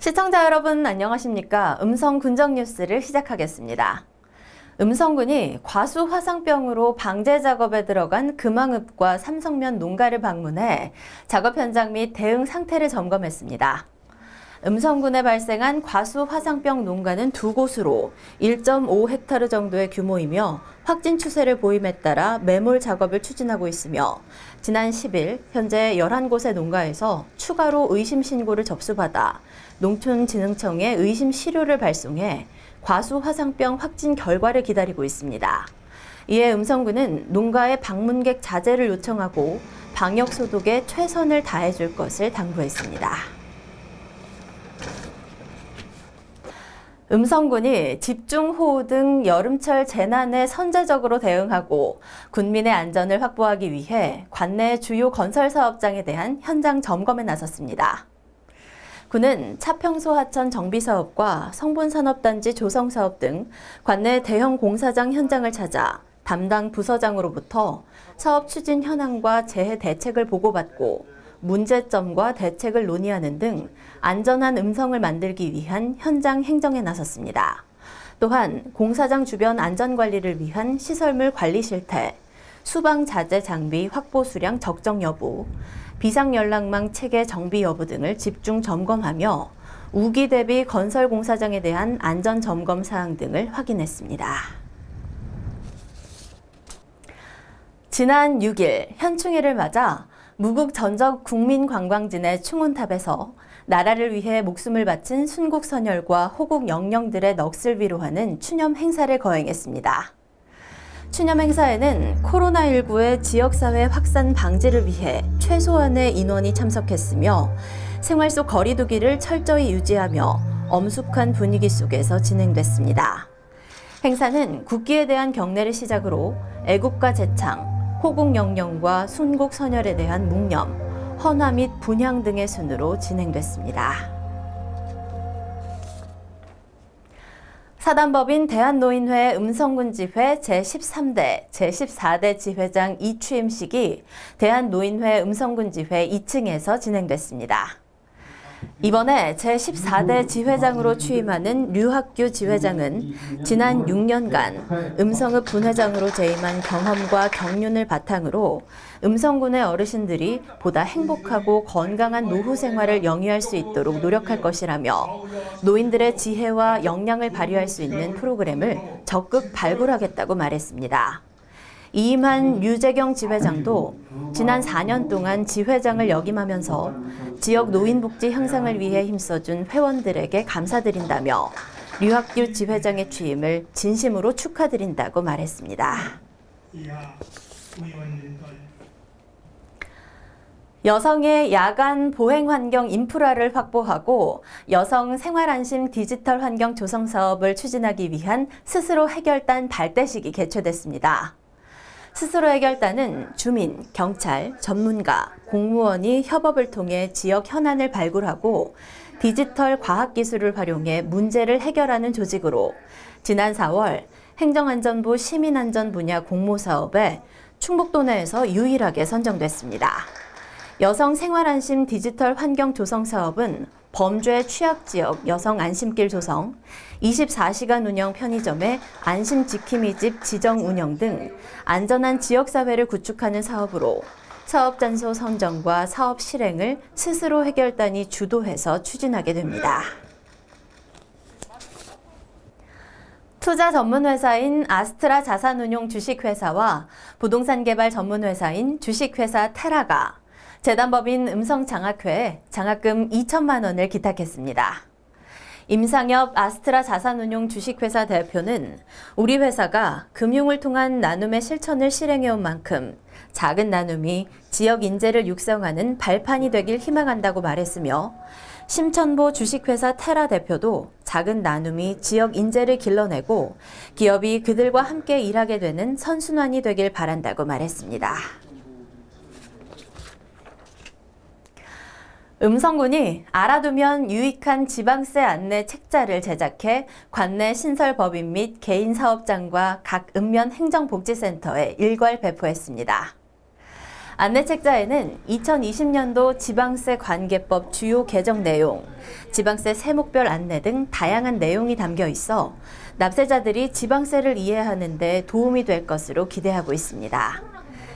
시청자 여러분 안녕하십니까? 음성 군정 뉴스를 시작하겠습니다. 음성군이 과수 화상병으로 방제 작업에 들어간 금왕읍과 삼성면 농가를 방문해 작업 현장 및 대응 상태를 점검했습니다. 음성군에 발생한 과수 화상병 농가는 두 곳으로 1.5헥타르 정도의 규모이며 확진 추세를 보임에 따라 매몰 작업을 추진하고 있으며 지난 10일 현재 11곳의 농가에서 추가로 의심 신고를 접수받아 농촌진흥청에 의심 시료를 발송해 과수 화상병 확진 결과를 기다리고 있습니다. 이에 음성군은 농가의 방문객 자제를 요청하고 방역 소독에 최선을 다해줄 것을 당부했습니다. 음성군이 집중호우 등 여름철 재난에 선제적으로 대응하고 군민의 안전을 확보하기 위해 관내 주요 건설 사업장에 대한 현장 점검에 나섰습니다. 군은 차평소 하천 정비 사업과 성분산업단지 조성 사업 등 관내 대형 공사장 현장을 찾아 담당 부서장으로부터 사업 추진 현황과 재해 대책을 보고받고 문제점과 대책을 논의하는 등 안전한 음성을 만들기 위한 현장 행정에 나섰습니다. 또한 공사장 주변 안전관리를 위한 시설물 관리 실태, 수방 자재 장비 확보 수량 적정 여부, 비상연락망 체계 정비 여부 등을 집중 점검하며 우기 대비 건설 공사장에 대한 안전 점검 사항 등을 확인했습니다. 지난 6일 현충일을 맞아 무국 전적 국민관광진의 충운탑에서 나라를 위해 목숨을 바친 순국선열과 호국 영령들의 넋을 위로하는 추념 행사를 거행했습니다. 추념 행사에는 코로나19의 지역사회 확산 방지를 위해 최소한의 인원이 참석했으며 생활 속 거리 두기를 철저히 유지하며 엄숙한 분위기 속에서 진행됐습니다. 행사는 국기에 대한 경례를 시작으로 애국가 제창, 호국 영령과 순국 선열에 대한 묵념, 헌화 및 분향 등의 순으로 진행됐습니다. 사단법인 대한노인회 음성군지회 제13대, 제14대 지회장 이취임식이 대한노인회 음성군지회 2층에서 진행됐습니다. 이번에 제14대 지회장으로 취임하는 류학규 지회장은 지난 6년간 음성읍 분회장으로 재임한 경험과 경륜을 바탕으로 음성군의 어르신들이 보다 행복하고 건강한 노후 생활을 영위할 수 있도록 노력할 것이라며 노인들의 지혜와 역량을 발휘할 수 있는 프로그램을 적극 발굴하겠다고 말했습니다. 이임한 류재경 지회장도 지난 4년 동안 지회장을 역임하면서 지역 노인복지 향상을 위해 힘써준 회원들에게 감사드린다며 류학규 지회장의 취임을 진심으로 축하드린다고 말했습니다. 여성의 야간 보행 환경 인프라를 확보하고 여성 생활안심 디지털 환경 조성 사업을 추진하기 위한 스스로 해결단 발대식이 개최됐습니다. 스스로 해결단은 주민, 경찰, 전문가, 공무원이 협업을 통해 지역 현안을 발굴하고 디지털 과학기술을 활용해 문제를 해결하는 조직으로 지난 4월 행정안전부 시민안전 분야 공모사업에 충북도 내에서 유일하게 선정됐습니다. 여성 생활안심 디지털 환경 조성 사업은 범죄 취약지역 여성 안심길 조성, 24시간 운영 편의점의 안심 지킴이 집 지정 운영 등 안전한 지역사회를 구축하는 사업으로 사업 장소 선정과 사업 실행을 스스로 해결단이 주도해서 추진하게 됩니다. 투자 전문회사인 아스트라 자산운용 주식회사와 부동산 개발 전문회사인 주식회사 테라가 재단법인 음성장학회에 장학금 2천만 원을 기탁했습니다. 임상엽 아스트라 자산운용 주식회사 대표는 우리 회사가 금융을 통한 나눔의 실천을 실행해온 만큼 작은 나눔이 지역 인재를 육성하는 발판이 되길 희망한다고 말했으며 심천보 주식회사 테라 대표도 작은 나눔이 지역 인재를 길러내고 기업이 그들과 함께 일하게 되는 선순환이 되길 바란다고 말했습니다. 음성군이 알아두면 유익한 지방세 안내 책자를 제작해 관내 신설법인 및 개인 사업장과 각 읍면 행정복지센터에 일괄 배포했습니다. 안내책자에는 2020년도 지방세 관계법 주요 개정 내용, 지방세 세목별 안내 등 다양한 내용이 담겨 있어 납세자들이 지방세를 이해하는 데 도움이 될 것으로 기대하고 있습니다.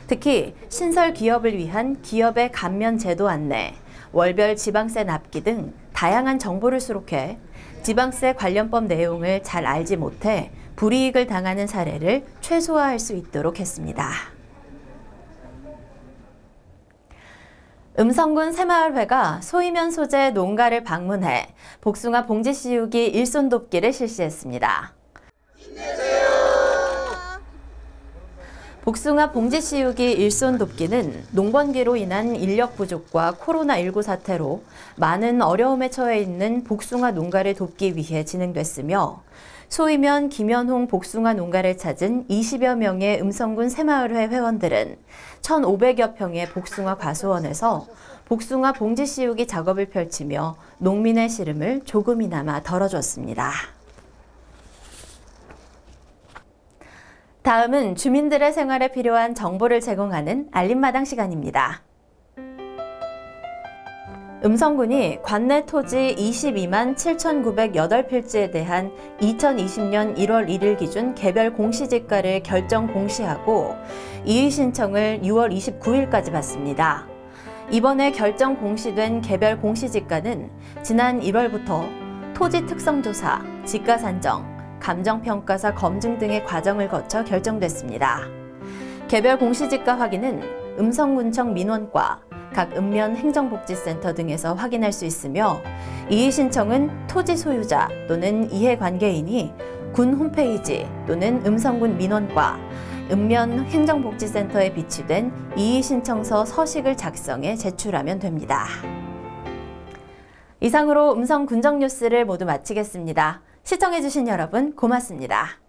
특히 신설 기업을 위한 기업의 감면 제도 안내, 월별 지방세 납기 등 다양한 정보를 수록해 지방세 관련법 내용을 잘 알지 못해 불이익을 당하는 사례를 최소화할 수 있도록 했습니다. 음성군 새마을회가 소이면 소재 농가를 방문해 복숭아 봉지 씌우기 일손 돕기를 실시했습니다. 복숭아 봉지 씌우기 일손 돕기는 농번기로 인한 인력 부족과 코로나19 사태로 많은 어려움에 처해 있는 복숭아 농가를 돕기 위해 진행됐으며 소이면 김연홍 복숭아 농가를 찾은 20여 명의 음성군 새마을회 회원들은 1,500여 평의 복숭아 과수원에서 복숭아 봉지 씌우기 작업을 펼치며 농민의 시름을 조금이나마 덜어줬습니다. 다음은 주민들의 생활에 필요한 정보를 제공하는 알림마당 시간입니다. 음성군이 관내 토지 22만 7,908필지에 대한 2020년 1월 1일 기준 개별 공시지가를 결정 공시하고 이의 신청을 6월 29일까지 받습니다. 이번에 결정 공시된 개별 공시지가는 지난 1월부터 토지 특성조사, 지가 산정, 감정평가사 검증 등의 과정을 거쳐 결정됐습니다. 개별 공시지가 확인은 음성군청 민원과 각 읍면 행정복지센터 등에서 확인할 수 있으며 이의 신청은 토지 소유자 또는 이해관계인이 군 홈페이지 또는 음성군 민원과 읍면 행정복지센터에 비치된 이의 신청서 서식을 작성해 제출하면 됩니다. 이상으로 음성 군정 뉴스를 모두 마치겠습니다. 시청해주신 여러분 고맙습니다.